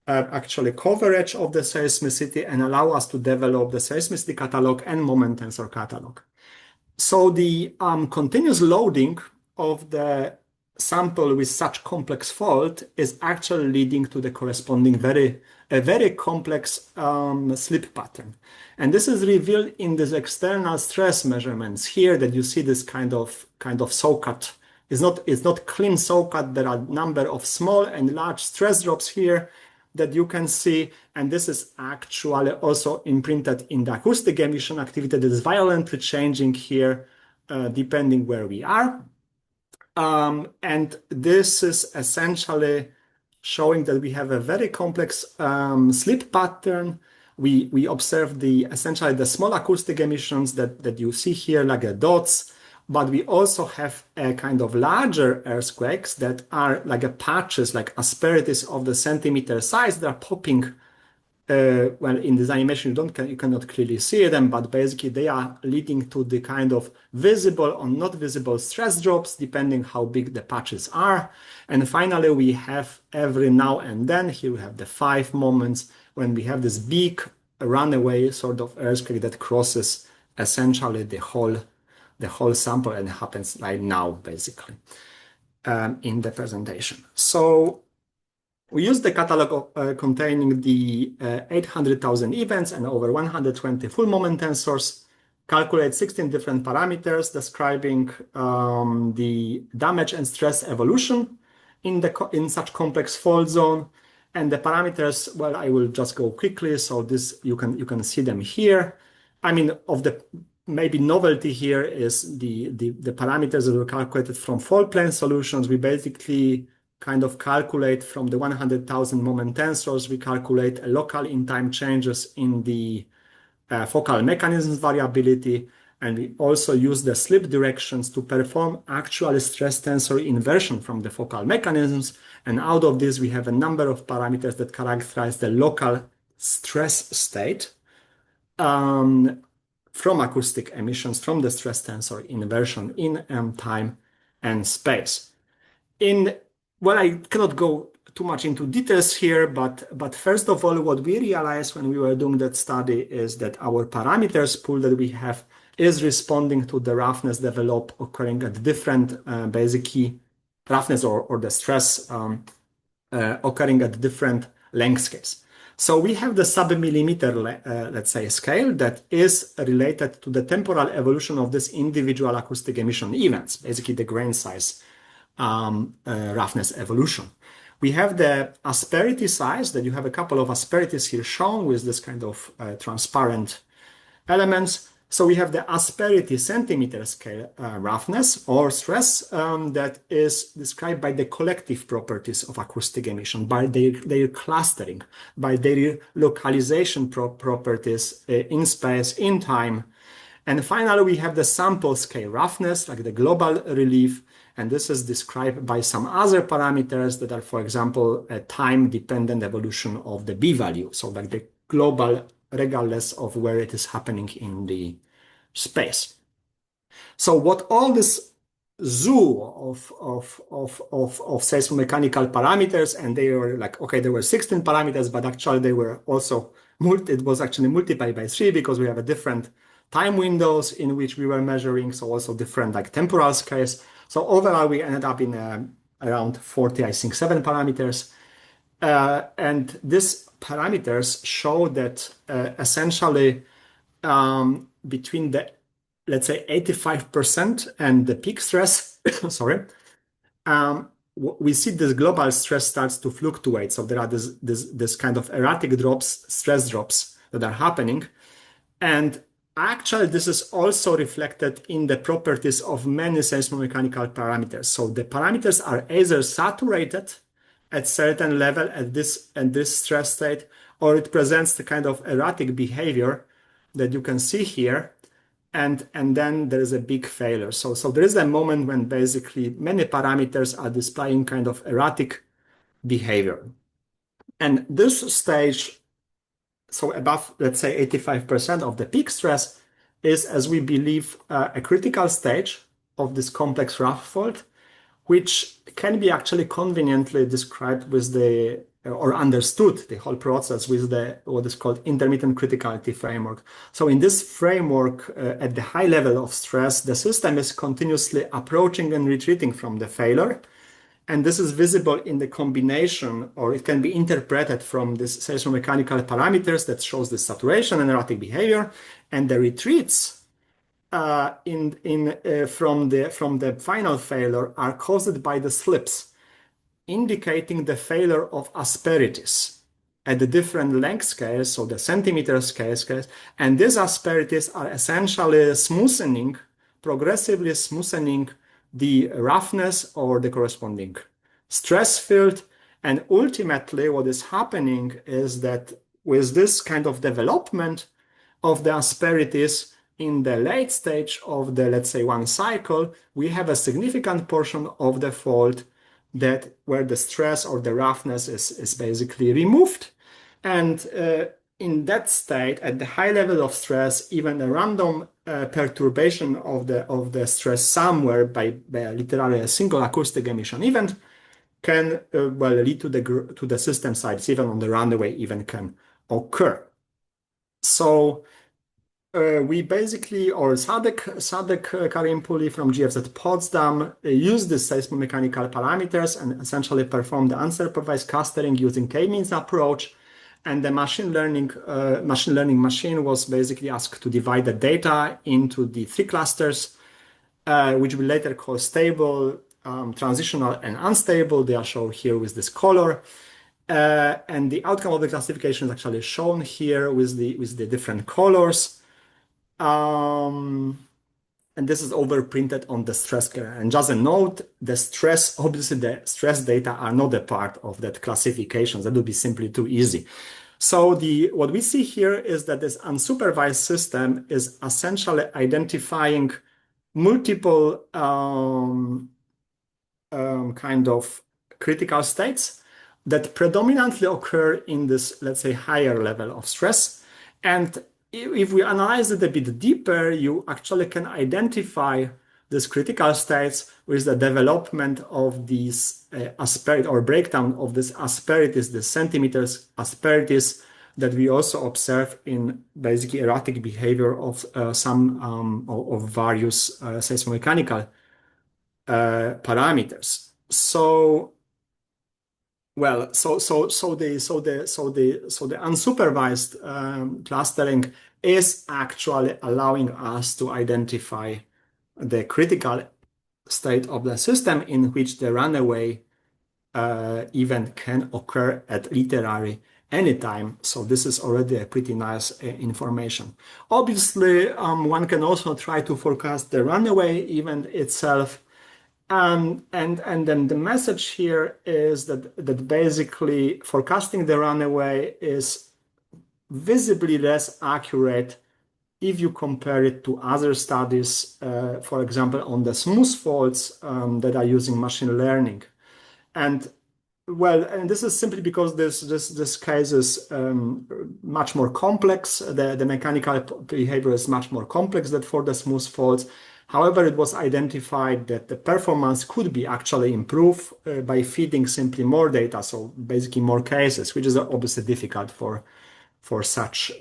actually coverage of the seismicity and allow us to develop the seismicity catalog and moment tensor catalog. So the continuous loading of the sample with such complex fault is actually leading to the corresponding very complex slip pattern. And this is revealed in these external stress measurements here that you see this kind of saw cut. It's not clean saw cut. There are a number of small and large stress drops here that you can see, and this is actually also imprinted in the acoustic emission activity that is violently changing here depending where we are. And this is essentially showing that we have a very complex slip pattern. We observe essentially the small acoustic emissions that you see here, like the dots, but we also have a kind of larger earthquakes that are like a patches, like asperities of the centimeter size that are popping. Well, in this animation, you cannot clearly see them, but basically they are leading to the kind of visible or not visible stress drops, depending how big the patches are. And finally, we have every now and then, here we have the 5 moments when we have this big runaway sort of earthquake that crosses essentially the whole sample, and it happens right now, basically, in the presentation. So we use the catalog containing the 800,000 events and over 120 full moment tensors, calculate 16 different parameters describing the damage and stress evolution in such complex fault zone. And the parameters, well, I will just go quickly. So this you can see them here. I mean, of the maybe novelty here is the parameters that were calculated from fault plane solutions. We basically kind of calculate from the 100,000 moment tensors, we calculate local in-time changes in the focal mechanisms variability, and we also use the slip directions to perform actual stress tensor inversion from the focal mechanisms. And out of this, we have a number of parameters that characterize the local stress state from acoustic emissions from the stress tensor inversion in time and space. Well, I cannot go too much into details here, but first of all, what we realized when we were doing that study is that our parameters pool that we have is responding to the roughness developed occurring at different basic key roughness or the stress occurring at different length scales. So we have the sub-millimeter, let's say, scale that is related to the temporal evolution of this individual acoustic emission events, basically the grain size roughness evolution. We have the asperity size, that you have a couple of asperities here shown with this kind of transparent elements. So we have the asperity centimeter scale roughness or stress that is described by the collective properties of acoustic emission, by their clustering, by their localization properties in space, in time. And finally, we have the sample scale roughness, like the global relief. And this is described by some other parameters that are, for example, a time-dependent evolution of the b-value. So like the global, regardless of where it is happening in the space. So what all this zoo of seismomechanical parameters, and they were like, okay, there were 16 parameters, but actually they were also, it was actually multiplied by 3 because we have a different time windows in which we were measuring, so also different like temporal scales. So overall, we ended up in around 40, I think, 7 parameters. And these parameters show that essentially between the, let's say, 85% and the peak stress, sorry, we see this global stress starts to fluctuate. So there are this kind of erratic drops, stress drops that are happening. And actually, this is also reflected in the properties of many seismomechanical parameters. So the parameters are either saturated at certain level at this stress state, or it presents the kind of erratic behavior that you can see here, and then there is a big failure. So there is a moment when basically many parameters are displaying kind of erratic behavior. And this stage, so above, let's say, 85% of the peak stress, is, as we believe, a critical stage of this complex rough fault, which can be actually conveniently described with or understood the whole process with what is called intermittent criticality framework. So in this framework, at the high level of stress, the system is continuously approaching and retreating from the failure. And this is visible in the combination, or it can be interpreted from this seismomechanical parameters that shows the saturation and erratic behavior, and the retreats from the final failure are caused by the slips, indicating the failure of asperities at the different length scales, so the centimeter scales, and these asperities are essentially progressively smoothening the roughness or the corresponding stress field. And ultimately, what is happening is that with this kind of development of the asperities in the late stage of the, let's say, one cycle, we have a significant portion of the fault that where the stress or the roughness is basically removed. And in that state, at the high level of stress, even a random perturbation of the stress somewhere by literally a single acoustic emission event can well lead to the system sides, even on the runaway even can occur. So we basically, or Sadek Karimpuli from GFZ Potsdam used the seismomechanical parameters and essentially performed the unsupervised clustering using K-means approach. And the machine learning machine was basically asked to divide the data into the three clusters, which we later call stable, transitional, and unstable. They are shown here with this color. And the outcome of the classification is actually shown here with the different colors. And this is overprinted on the stress scale. And just a note, obviously the stress data are not a part of that classification. That would be simply too easy. So what we see here is that this unsupervised system is essentially identifying multiple kind of critical states that predominantly occur in this, let's say, higher level of stress. And if we analyze it a bit deeper, you actually can identify these critical states with the development of these asperity or breakdown of these asperities, the centimeters asperities that we also observe in basically erratic behavior of some of various seismomechanical parameters. So well, so the unsupervised clustering is actually allowing us to identify the critical state of the system in which the runaway event can occur at literally any time. So this is already a pretty nice information. Obviously, one can also try to forecast the runaway event itself. And then the message here is that basically forecasting the runaway is visibly less accurate if you compare it to other studies, for example, on the smooth faults that are using machine learning. And well, and this is simply because this case is much more complex. The mechanical behavior is much more complex than for the smooth faults. However, it was identified that the performance could be actually improved by feeding simply more data, so basically more cases, which is obviously difficult for such.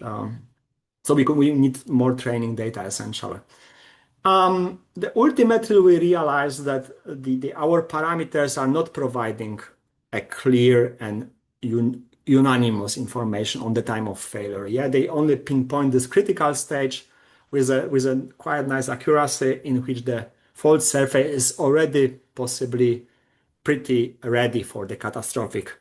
So we need more training data essentially. Ultimately, we realized that our parameters are not providing a clear and unanimous information on the time of failure. Yeah, they only pinpoint this critical stage with a quite nice accuracy in which the fault surface is already possibly pretty ready for the catastrophic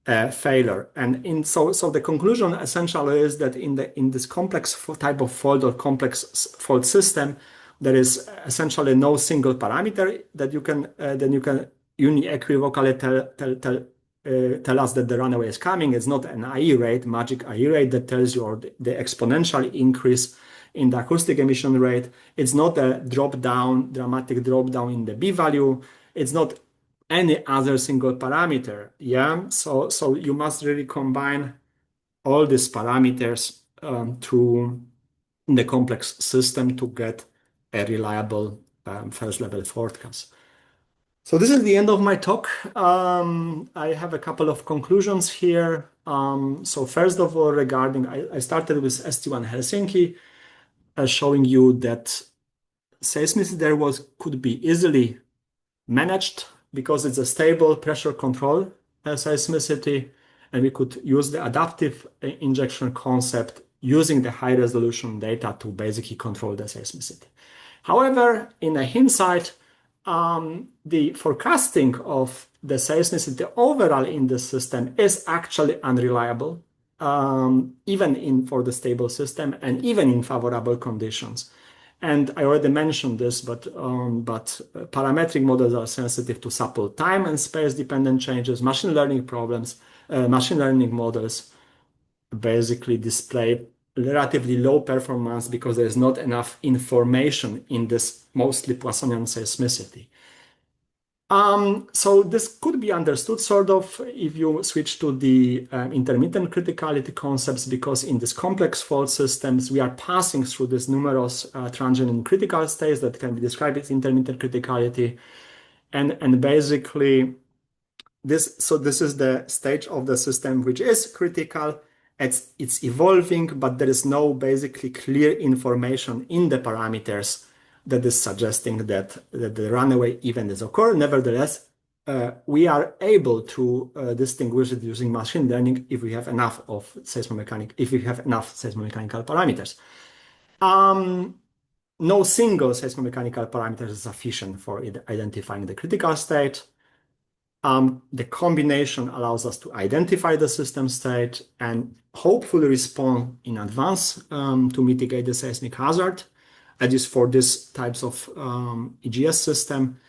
failure. And so the conclusion essentially is that in this complex type of fault or complex fault system, there is essentially no single parameter that you can unequivocally tell us that the runaway is coming. It's not an IE rate, magic IE rate that tells you, or the exponential increase in the acoustic emission rate. It's not a dramatic drop down in the B value. It's not any other single parameter. Yeah, so you must really combine all these parameters to the complex system to get a reliable first level forecast. So this is the end of my talk. I have a couple of conclusions here. So first of all, I started with ST1 Helsinki, showing you that seismicity there could be easily managed because it's a stable pressure control seismicity, and we could use the adaptive injection concept using the high resolution data to basically control the seismicity. However, in hindsight, the forecasting of the seismicity overall in the system is actually unreliable, even for the stable system and even in favorable conditions. And I already mentioned this, but parametric models are sensitive to subtle time and space dependent changes. Machine learning problems, machine learning models basically display relatively low performance because there is not enough information in this mostly Poissonian seismicity. So this could be understood sort of if you switch to the intermittent criticality concepts, because in these complex fault systems, we are passing through these numerous transient and critical states that can be described as intermittent criticality. And basically, this is the stage of the system which is critical. It's evolving, but there is no basically clear information in the parameters that is suggesting that the runaway event is occurring. Nevertheless, we are able to distinguish it using machine learning if we have enough seismomechanical parameters. No single seismomechanical parameter is sufficient for identifying the critical state. The combination allows us to identify the system state and hopefully respond in advance to mitigate the seismic hazard, at least for these types of EGS system.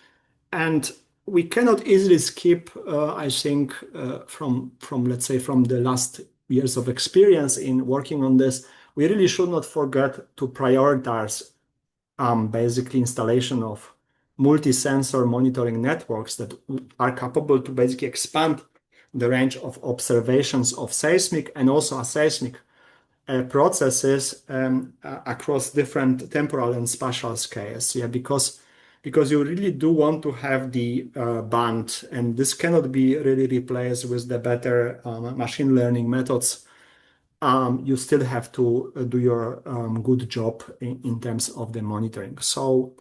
And we cannot easily skip, I think, from let's say from the last years of experience in working on this, we really should not forget to prioritize basically installation of multi-sensor monitoring networks that are capable to basically expand the range of observations of seismic and also aseismic processes across different temporal and spatial scales. Yeah, because you really do want to have the band, and this cannot be really replaced with the better machine learning methods. You still have to do your good job in terms of the monitoring. So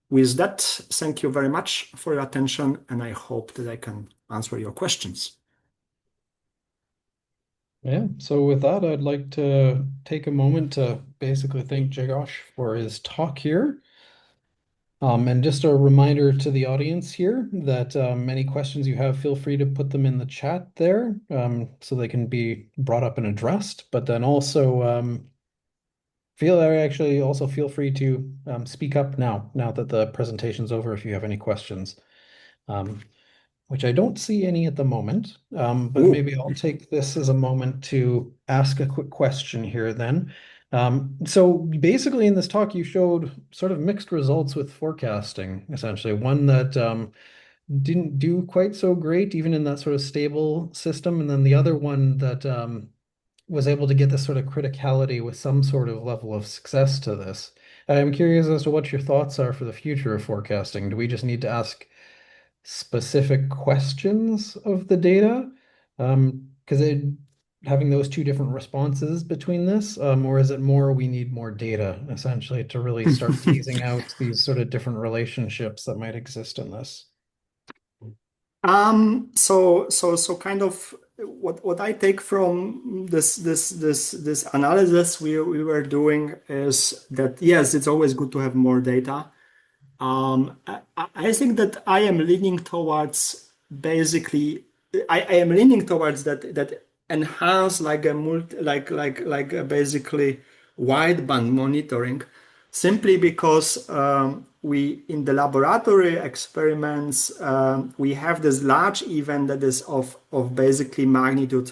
with that, thank you very much for your attention, and I hope that I can answer your questions. Yeah, so with that, I'd like to take a moment to basically thank Grzegorz for his talk here. And just a reminder to the audience here that any questions you have, feel free to put them in the chat there so they can be brought up and addressed. But then also feel free to speak up now that the presentation's over if you have any questions. Which I don't see any at the moment, but Ooh. maybe I'll take this as a moment to ask a quick question here then. So basically in this talk, you showed sort of mixed results with forecasting, essentially. One that didn't do quite so great, even in that sort of stable system, and then the other one that was able to get this sort of criticality with some sort of level of success to this. I'm curious as to what your thoughts are for the future of forecasting. Do we just need to ask specific questions of the data? Because having those two different responses between this, or is it more we need more data essentially to really start teasing out these sort of different relationships that might exist in this? So kind of what I take from this analysis we were doing is that yes, it's always good to have more data. I think that I am leaning towards basically I am leaning towards that enhance like a basically wideband monitoring, simply because we in the laboratory experiments we have this large event that is of basically magnitude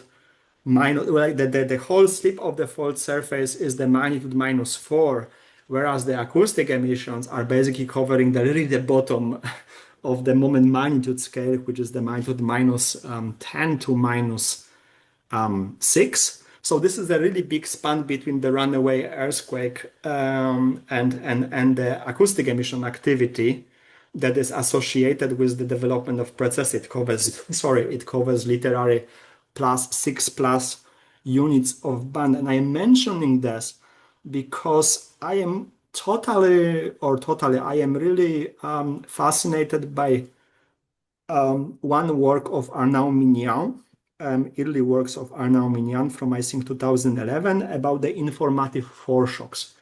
minus, like the whole slip of the fault surface is the magnitude -4, whereas the acoustic emissions are basically covering really the bottom of the moment magnitude scale, which is the magnitude -10 to -6. So this is a really big span between the runaway earthquake and the acoustic emission activity that is associated with the development of process. It covers literally +6+ units of band. And I'm mentioning this because I am I am really fascinated by one work of Arnaud Mignon, early works of Arnaud Mignon from I think 2011 about the informative foreshocks.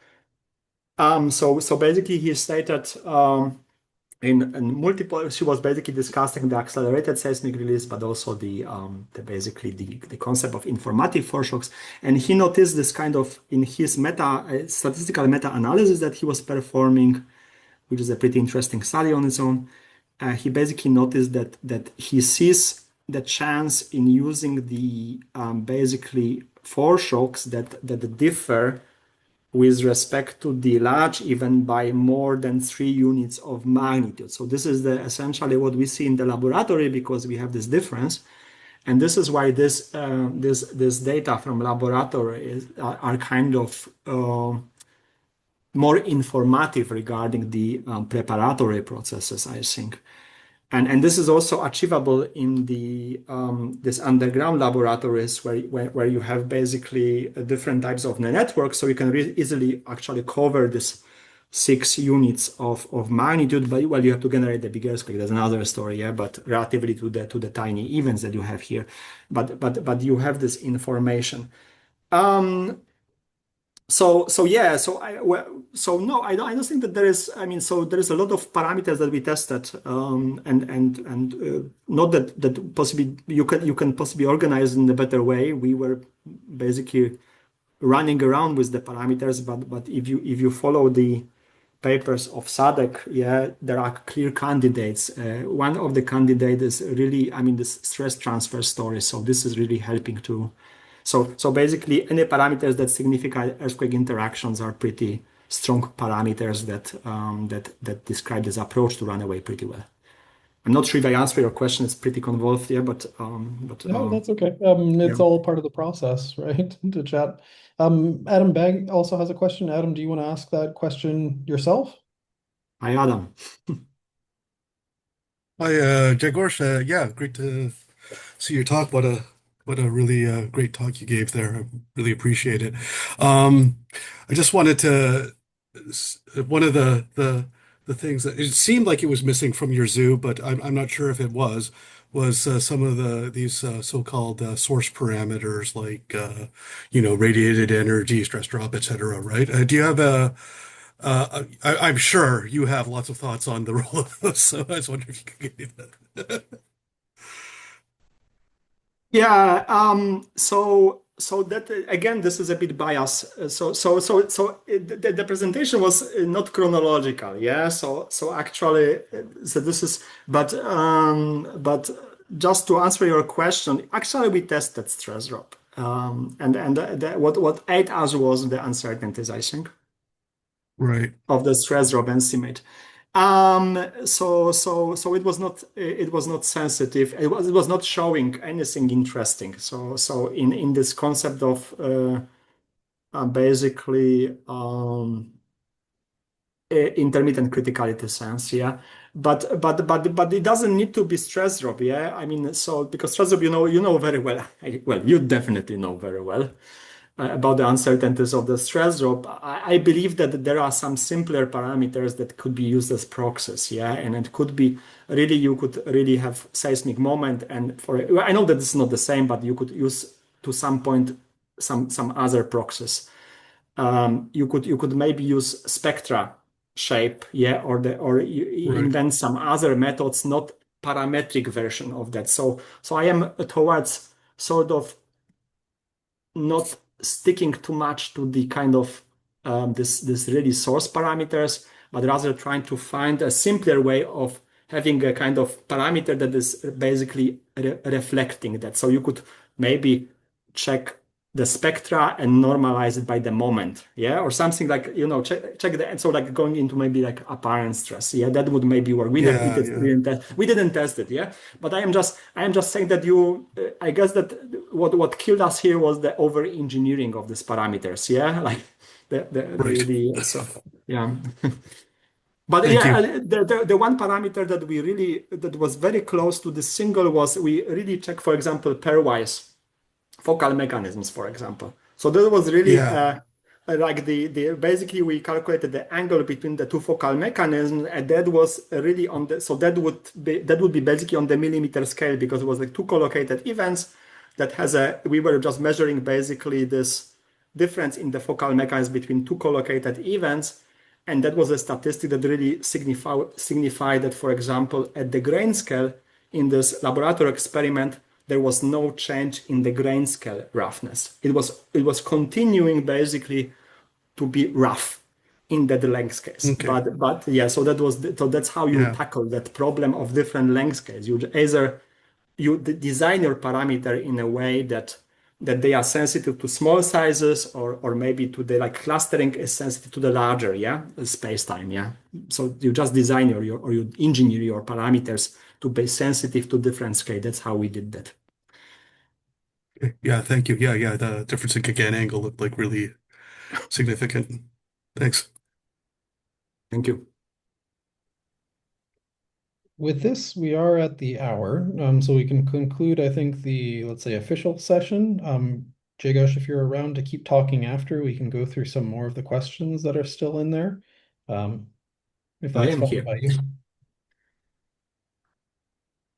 So basically he stated in multiple, she was basically discussing the accelerated seismic release, but also the basically the concept of informative foreshocks. And he noticed this kind of in his statistical meta-analysis that he was performing, which is a pretty interesting study on its own. He basically noticed that he sees the chance in using the basically foreshocks that differ with respect to the large event by more than 3 units of magnitude. So this is essentially what we see in the laboratory because we have this difference. And this is why this data from laboratory are kind of more informative regarding the preparatory processes, I think. And this is also achievable in this underground laboratories where you have basically different types of networks, so you can easily actually cover this 6 units of magnitude. But well, you have to generate the bigger scale. That's another story, yeah. But relatively to the tiny events that you have here, but you have this information. So yeah, so no, I don't think that there is. I mean, so there is a lot of parameters that we tested, and not that possibly you can possibly organize in a better way. We were basically running around with the parameters, but if you follow the papers of SADC, yeah, there are clear candidates. One of the candidates is really, I mean, this stress transfer story. So this is really helping to. So basically, any parameters that signify earthquake interactions are pretty strong parameters that describe this approach to runaway pretty well. I'm not sure if I answer your question. It's pretty convolved, yeah, No, that's okay. yeah. It's all part of the process, right? To chat. Adam Bag also has a question. Adam, do you want to ask that question yourself? Hi, Adam. Hi, Grzegorz. Yeah, great to see your talk. What a really great talk you gave there. I really appreciate it. Um, I just wanted to one of the things that it seemed like it was missing from your zoo, but I'm not sure if it was some of these so-called source parameters like radiated energy, stress drop, etc. Right? Do you have I'm sure you have lots of thoughts on the role of those, so I was wondering if you could give me that. Yeah. So that again, this is a bit biased. The presentation was not chronological. Yeah. So actually, so this is, but just to answer your question, actually we tested stress drop. What ate us was the uncertainties, I think, Right. of the stress drop estimate. So it was not sensitive. It was not showing anything interesting. So in this concept of basically intermittent criticality sense, yeah. But it doesn't need to be stress drop, yeah. I mean, so because stress drop, you know very well. Well, you definitely know very well about the uncertainties of the stress drop. I believe that there are some simpler parameters that could be used as proxies, yeah, and it could be really you could really have seismic moment, and I know that it's not the same, but you could use to some point some other proxies. You could maybe use spectra shape, yeah, or you Right. invent some other methods, not parametric version of that. So I am towards sort of not sticking too much to the kind of this really source parameters, but rather trying to find a simpler way of having a kind of parameter that is basically reflecting that. So you could maybe check the spectra and normalize it by the moment, yeah, or something like check the so like going into maybe like apparent stress, yeah, that would maybe work. Yeah, yeah. We didn't test it, yeah, but I am just saying that I guess that what killed us here was the over engineering of these parameters, yeah, like Right. so yeah. But Thank yeah, you. the one parameter that was very close to the single was we really check, for example, pairwise focal mechanisms, for example. So that was really Yeah. like the basically we calculated the angle between the two focal mechanisms, and that was really on the so that would be basically on the millimeter scale because it was like two collocated events that has a we were just measuring basically this difference in the focal mechanism between two collocated events. And that was a statistic that really signified that, for example, at the grain scale in this laboratory experiment, there was no change in the grain scale roughness. It was continuing basically to be rough in that length scales. Okay. But yeah, so that's how you Yeah. tackle that problem of different length scales. You either design your parameter in a way that they are sensitive to small sizes, or maybe to the like clustering is sensitive to the larger, yeah, space time, yeah. So you just design or you engineer your parameters to be sensitive to different scale. That's how we did that. Okay. Yeah, thank you. Yeah, yeah, the difference in Gauguin angle looked like really significant. Thanks. Thank you. With this, we are at the hour, so we can conclude, I think, the, let's say, official session. Jagosh, if you're around to keep talking after, we can go through some more of the questions that are still in there, if I that's am fine here. by you.